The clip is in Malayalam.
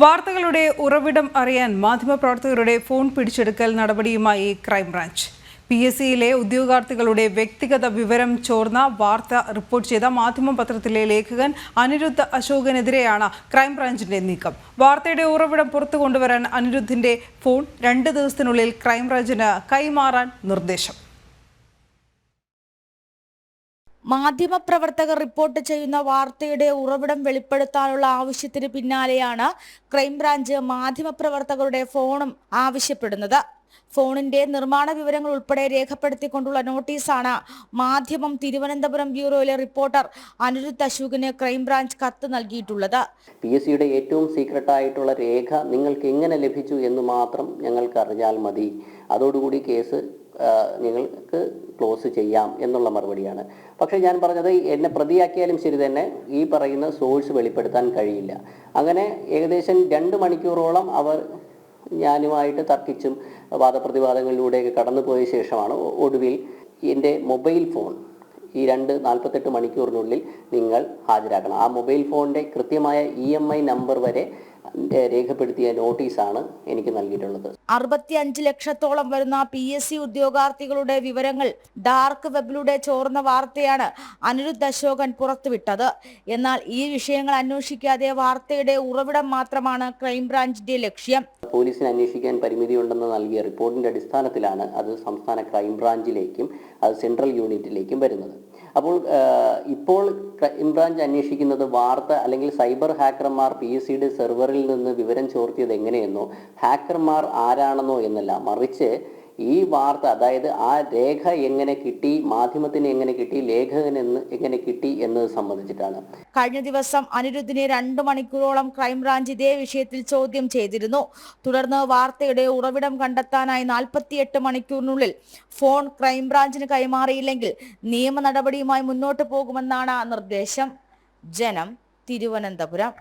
വാർത്തകളുടെ ഉറവിടം അറിയാൻ മാധ്യമപ്രവർത്തകരുടെ ഫോൺ പിടിച്ചെടുക്കൽ നടപടിയുമായി ക്രൈംബ്രാഞ്ച്. PSCയിലെ ഉദ്യോഗാർത്ഥികളുടെ വ്യക്തിഗത വിവരം ചോർന്ന വാർത്ത റിപ്പോർട്ട് ചെയ്ത മാധ്യമപത്രത്തിലെ ലേഖകൻ അനിരുദ്ധ അശോകനെതിരെയാണ് ക്രൈംബ്രാഞ്ചിന്റെ നീക്കം. വാർത്തയുടെ ഉറവിടം പുറത്തു കൊണ്ടുവരാൻ അനിരുദ്ധിന്റെ ഫോൺ 2 ദിവസത്തിനുള്ളിൽ ക്രൈംബ്രാഞ്ചിന് കൈമാറാൻ നിർദ്ദേശം. മാധ്യമപ്രവർത്തകർ റിപ്പോർട്ട് ചെയ്യുന്ന വാർത്തയുടെ ഉറവിടം വെളിപ്പെടുത്താനുള്ള ആവശ്യത്തിന് പിന്നാലെയാണ് ക്രൈംബ്രാഞ്ച് മാധ്യമപ്രവർത്തകരുടെ ഫോണും ആവശ്യപ്പെടുന്നത്. ഫോണിന്റെ നിർമ്മാണ വിവരങ്ങൾ ഉൾപ്പെടെ രേഖപ്പെടുത്തിക്കൊണ്ടുള്ള നോട്ടീസാണ് മാധ്യമം തിരുവനന്തപുരം ബ്യൂറോയിലെ റിപ്പോർട്ടർ അനിരുദ്ധ അശോകിന് ക്രൈംബ്രാഞ്ച് കത്ത് നൽകിയിട്ടുള്ളത്. PSCയുടെ ഏറ്റവും സീക്രട്ട് ആയിട്ടുള്ള രേഖ നിങ്ങൾക്ക് എങ്ങനെ ലഭിച്ചു എന്ന് മാത്രം ഞങ്ങൾക്ക് അറിഞ്ഞാൽ മതി. അതോടുകൂടി കേസ് നിങ്ങൾക്ക് ക്ലോസ് ചെയ്യാം എന്നുള്ള മറുപടിയാണ്. പക്ഷേ ഞാൻ പറഞ്ഞത് എന്നെ പ്രതിയാക്കിയാലും ശരി തന്നെ ഈ പറയുന്ന സോഴ്സ് വെളിപ്പെടുത്താൻ കഴിയില്ല. അങ്ങനെ ഏകദേശം 2 മണിക്കൂറോളം അവർ ഞാനുമായിട്ട് തർക്കിച്ചും വാദപ്രതിവാദങ്ങളിലൂടെയൊക്കെ കടന്നുപോയ ശേഷമാണ് ഒടുവിൽ എൻ്റെ മൊബൈൽ ഫോൺ ഈ 48 മണിക്കൂറിനുള്ളിൽ നിങ്ങൾ ഹാജരാക്കണം. ആ മൊബൈൽ ഫോണിൻ്റെ കൃത്യമായ EMI നമ്പർ വരെ രേഖപ്പെടുത്തിയ നോട്ടീസാണ് എനിക്ക് നൽകിയിട്ടുള്ളത്. 65 ലക്ഷത്തോളം വരുന്ന PSC ഉദ്യോഗാർത്ഥികളുടെ വിവരങ്ങൾ ഡാർക്ക് വെബിലൂടെ ചോർന്ന വാർത്തയാണ് അനിരുദ്ധ അശോകൻ പുറത്തുവിട്ടത്. എന്നാൽ ഈ വിഷയങ്ങൾ അന്വേഷിക്കാതെ വാർത്തയുടെ ഉറവിടം മാത്രമാണ് ക്രൈംബ്രാഞ്ചിന്റെ ലക്ഷ്യം. പോലീസിന് അന്വേഷിക്കാൻ പരിമിതിയുണ്ടെന്ന് നൽകിയ റിപ്പോർട്ടിന്റെ അടിസ്ഥാനത്തിലാണ് അത് സംസ്ഥാന ക്രൈംബ്രാഞ്ചിലേക്കും അത് സെൻട്രൽ യൂണിറ്റിലേക്കും വരുന്നത്. അപ്പോൾ ഇപ്പോൾ ക്രൈംബ്രാഞ്ച് അന്വേഷിക്കുന്നത് വാർത്ത അല്ലെങ്കിൽ സൈബർ ഹാക്കർമാർ PSCയുടെ സെർവറിൽ നിന്ന് വിവരം ചോർത്തിയത് എങ്ങനെയെന്നോ ഹാക്കർമാർ ആരാണെന്നോ എന്നല്ല, മറിച്ച് ഈ വാർത്ത അതായത് ആ രേഖ എങ്ങനെ കിട്ടി, മാധ്യമത്തിന് എങ്ങനെ കിട്ടി, ലേഖകന് എങ്ങനെ കിട്ടി എന്നത് സംബന്ധിച്ചിട്ടാണ്. കഴിഞ്ഞ ദിവസം അനിരുദ്ധിനെ 2 മണിക്കൂറോളം ക്രൈംബ്രാഞ്ച് ഇതേ വിഷയത്തിൽ ചോദ്യം ചെയ്തിരുന്നു. തുടർന്ന് വാർത്തയുടെ ഉറവിടം കണ്ടെത്താനായി 48 മണിക്കൂറിനുള്ളിൽ ഫോൺ ക്രൈംബ്രാഞ്ചിന് കൈമാറിയില്ലെങ്കിൽ നിയമ നടപടിയുമായി മുന്നോട്ട് പോകുമെന്നാണ് നിർദ്ദേശം. ജനം, തിരുവനന്തപുരം.